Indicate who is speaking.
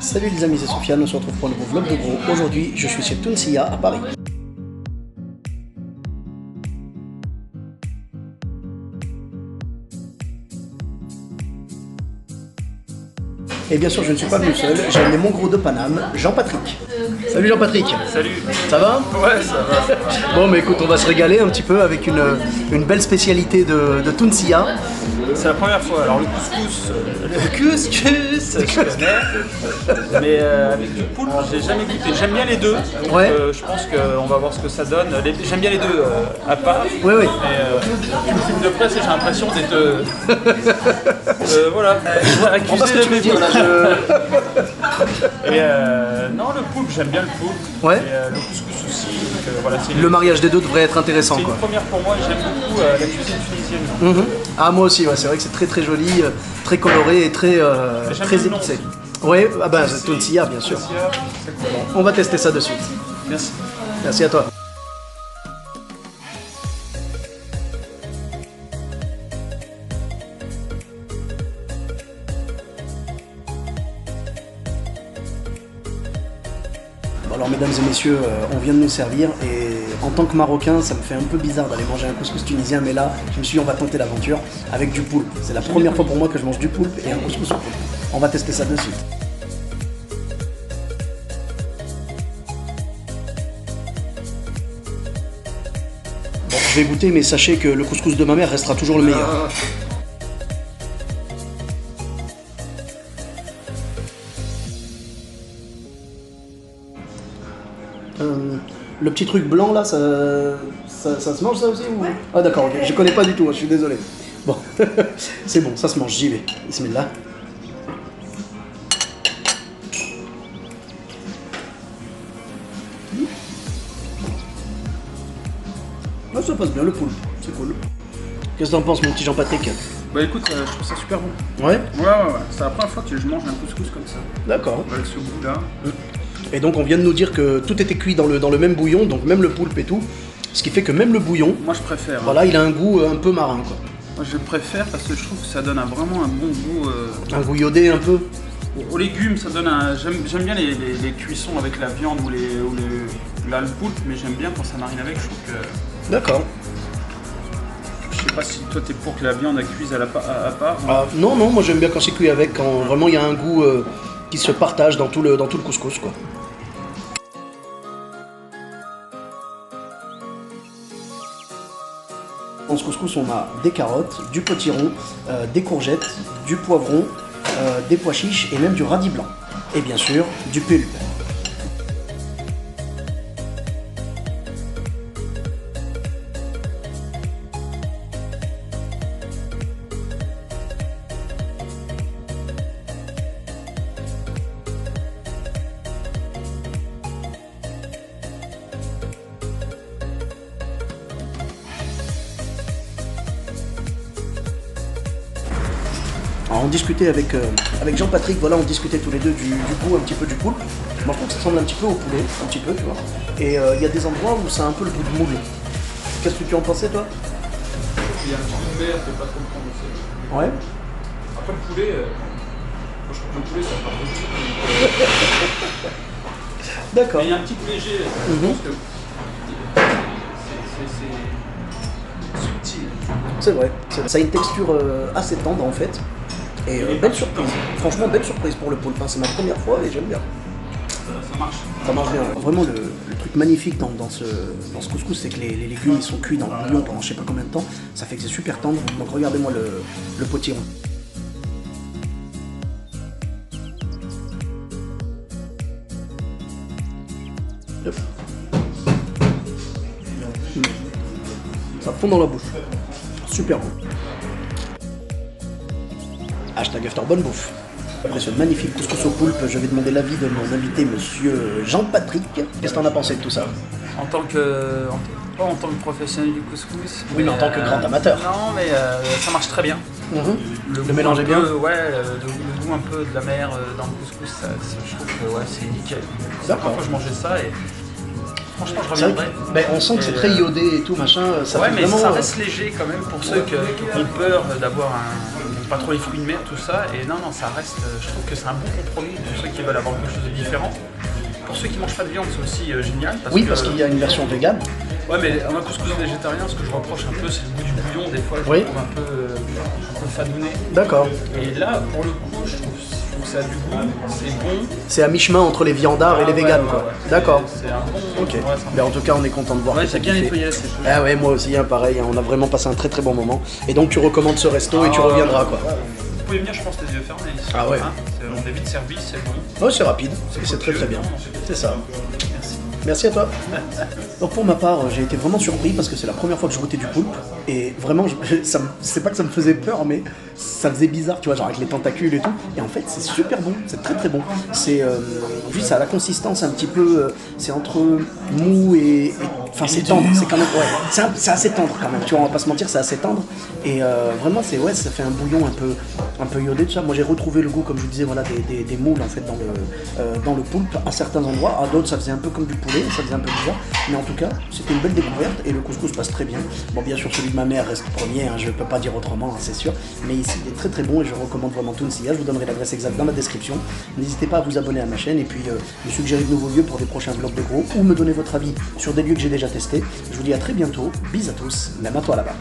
Speaker 1: Salut les amis, c'est Sofiane, on se retrouve pour un nouveau vlog de gros. Aujourd'hui, je suis chez Tunsia à Paris. Et bien sûr, je ne suis pas venu seul, j'ai amené mon gros de Paname, Jean-Patrick. Salut Jean-Patrick.
Speaker 2: Salut.
Speaker 1: Ça va?
Speaker 2: Ouais, ça va.
Speaker 1: Bon, mais écoute, on va se régaler un petit peu avec une belle spécialité de Tunsia.
Speaker 2: C'est la première fois. Alors le couscous, je connais. Mais avec du poulpe, j'ai jamais goûté. J'aime bien les deux. Donc,
Speaker 1: Ouais.
Speaker 2: je pense qu'on va voir ce que ça donne. J'aime bien les deux à part.
Speaker 1: Oui, oui.
Speaker 2: Mais tu me filmes de près, j'ai l'impression d'être... voilà.
Speaker 1: On va ce que tu veux dire là.
Speaker 2: Et non, le poulpe, j'aime bien le poulpe.
Speaker 1: Ouais.
Speaker 2: Et le couscous aussi. Donc, voilà,
Speaker 1: Le mariage des deux devrait être intéressant,
Speaker 2: c'est
Speaker 1: quoi.
Speaker 2: une première pour moi et j'aime beaucoup la cuisine tunisienne.
Speaker 1: Ah, moi aussi, ouais, c'est vrai que c'est très très joli, très coloré et très,
Speaker 2: J'aime
Speaker 1: très
Speaker 2: bien le nom
Speaker 1: épicé.
Speaker 2: aussi.
Speaker 1: Oui, ah bah, Tunsia, bien sûr.
Speaker 2: C'est cool.
Speaker 1: On va tester ça de suite.
Speaker 2: Merci.
Speaker 1: Merci à toi. Bon alors mesdames et messieurs, on vient de nous servir et en tant que Marocain, ça me fait un peu bizarre d'aller manger un couscous tunisien, mais là, je me suis dit on va tenter l'aventure avec du poulpe. C'est la première fois pour moi que je mange du poulpe et un couscous au poulpe. On va tester ça de suite. Bon, je vais goûter, mais sachez que le couscous de ma mère restera toujours le meilleur. Le petit truc blanc là, ça se mange ça aussi ou... Ah d'accord, ok, je connais pas du tout, je suis désolé. Bon, c'est bon, ça se mange, j'y vais. Bismillah. Ah, ça passe bien le poulpe, c'est cool. Qu'est-ce que t'en penses mon petit Jean-Patrick?
Speaker 2: Bah écoute, je trouve ça super bon.
Speaker 1: Ouais.
Speaker 2: Ouais. C'est la première fois que je mange un couscous comme ça.
Speaker 1: D'accord.
Speaker 2: Avec ce goût là.
Speaker 1: Et donc on vient de nous dire que tout était cuit dans le même bouillon, donc même le poulpe et tout. Ce qui fait que même le bouillon,
Speaker 2: Moi je préfère.
Speaker 1: voilà, il a un goût un peu marin quoi.
Speaker 2: Moi je préfère parce que je trouve que ça donne vraiment un bon goût.
Speaker 1: Un goût iodé un peu.
Speaker 2: Aux légumes, ça donne un. J'aime bien les cuissons avec la viande ou là le poulpe, mais j'aime bien quand ça marine avec. Je trouve que.
Speaker 1: D'accord.
Speaker 2: Je sais pas si toi t'es pour que la viande elle cuise à part.
Speaker 1: Ah, non, moi j'aime bien quand c'est cuit avec, quand vraiment il y a un goût qui se partage dans tout le couscous quoi. Dans ce couscous, on a des carottes, du potiron, des courgettes, du poivron, des pois chiches et même du radis blanc. Et bien sûr, du pulpe. Alors on discutait avec Jean-Patrick, voilà, on discutait tous les deux du goût un petit peu du poulpe. Moi je trouve que ça ressemble un petit peu au poulet, un petit peu, tu vois. Et il y a des endroits où ça a un peu le goût de moule. Qu'est-ce que tu en pensais toi?
Speaker 2: Il y a un petit peu de mer, c'est pas trop me prendre aussi.
Speaker 1: Ouais.
Speaker 2: Après le poulet, moi je trouve que le poulet ça part beaucoup.
Speaker 1: D'accord.
Speaker 2: Mais il y a un petit peu léger, je pense que c'est subtil.
Speaker 1: C'est vrai. Ça a une texture assez tendre en fait. Et belle surprise. Franchement, belle surprise pour le poulpe. Hein. C'est ma première fois et j'aime bien.
Speaker 2: Ça marche.
Speaker 1: Ça marche bien. Vraiment, le truc magnifique dans ce couscous, c'est que les légumes ils sont cuits dans le bouillon pendant je sais pas combien de temps. Ça fait que c'est super tendre. Donc regardez-moi le potiron. Hop. Ça fond dans la bouche. Super bon. Hashtag After Bonne Bouffe. Après ce magnifique couscous au poulpe, je vais demander l'avis de mon invité, monsieur Jean-Patrick. Qu'est-ce que t'en as pensé de tout ça?
Speaker 2: Pas en tant que professionnel du couscous.
Speaker 1: Oui, mais en tant que grand amateur.
Speaker 2: Non, mais ça marche très bien.
Speaker 1: Le mélange est bien.
Speaker 2: Ouais, le goût un peu de la mer dans le couscous, je trouve que ouais, c'est nickel. C'est la première fois que je mangeais ça et franchement je reviendrai.
Speaker 1: On sent que c'est très iodé et tout, machin. Ça
Speaker 2: ouais,
Speaker 1: fait
Speaker 2: mais
Speaker 1: vraiment...
Speaker 2: ça reste léger quand même pour ceux qui ont peur d'avoir un pas trop les fruits de mer, tout ça. Et non, ça reste. Je trouve que c'est un bon compromis pour ceux qui veulent avoir quelque chose de différent. Pour ceux qui mangent pas de viande, c'est aussi génial.
Speaker 1: Parce qu'il y a une version végane.
Speaker 2: Ouais, mais un couscous végétarien, ce que je reproche un peu, c'est le goût du bouillon. Des fois, je le trouve un peu fadouné.
Speaker 1: D'accord.
Speaker 2: Et là, pour le coup, je trouve que ça a du goût, c'est bon.
Speaker 1: C'est à mi-chemin entre les viandards et les véganes, quoi.
Speaker 2: Ouais.
Speaker 1: D'accord.
Speaker 2: C'est un bon.
Speaker 1: Ok.
Speaker 2: Ouais,
Speaker 1: Mais en tout cas, on est content de voir
Speaker 2: ouais,
Speaker 1: que
Speaker 2: c'est
Speaker 1: t'as
Speaker 2: bien
Speaker 1: kiffé.
Speaker 2: nettoyé l'assiette.
Speaker 1: Ah ouais, moi aussi, hein, pareil. On a vraiment passé un très très bon moment. Et donc, tu recommandes ce resto et tu reviendras, quoi.
Speaker 2: Vous pouvez venir, je pense, les yeux fermés. Ici.
Speaker 1: Ah ouais.
Speaker 2: On est vite servi, c'est bon.
Speaker 1: Ouais, c'est rapide. C'est très très bien. C'est ça.
Speaker 2: Merci.
Speaker 1: Merci à toi. Donc pour ma part, j'ai été vraiment surpris parce que c'est la première fois que je goûtais du poulpe et vraiment, c'est pas que ça me faisait peur, mais ça faisait bizarre, tu vois, genre avec les tentacules et tout. Et en fait, c'est super bon, c'est très très bon. C'est juste ça a la consistance un petit peu, c'est entre mou et enfin c'est tendre, c'est quand même ouais, c'est assez tendre quand même. Tu vois, on va pas se mentir, c'est assez tendre et vraiment c'est ouais, ça fait un bouillon un peu iodé tout ça. Moi j'ai retrouvé le goût comme je vous disais voilà des moules en fait dans le poulpe à certains endroits, à d'autres ça faisait un peu comme du poulet, ça faisait un peu bizarre, mais en tout cas c'était une belle découverte et le couscous passe très bien. Bon bien sûr celui de ma mère reste premier, hein, je peux pas dire autrement, hein, c'est sûr, mais ici il est très très bon et je recommande vraiment Tunisia. Je vous donnerai l'adresse exacte dans la description. N'hésitez pas à vous abonner à ma chaîne et puis me suggérer de nouveaux lieux pour des prochains vlogs de gros ou me donner votre avis sur des lieux que j'ai déjà testés. Je vous dis à très bientôt, bis à tous, même à toi là-bas.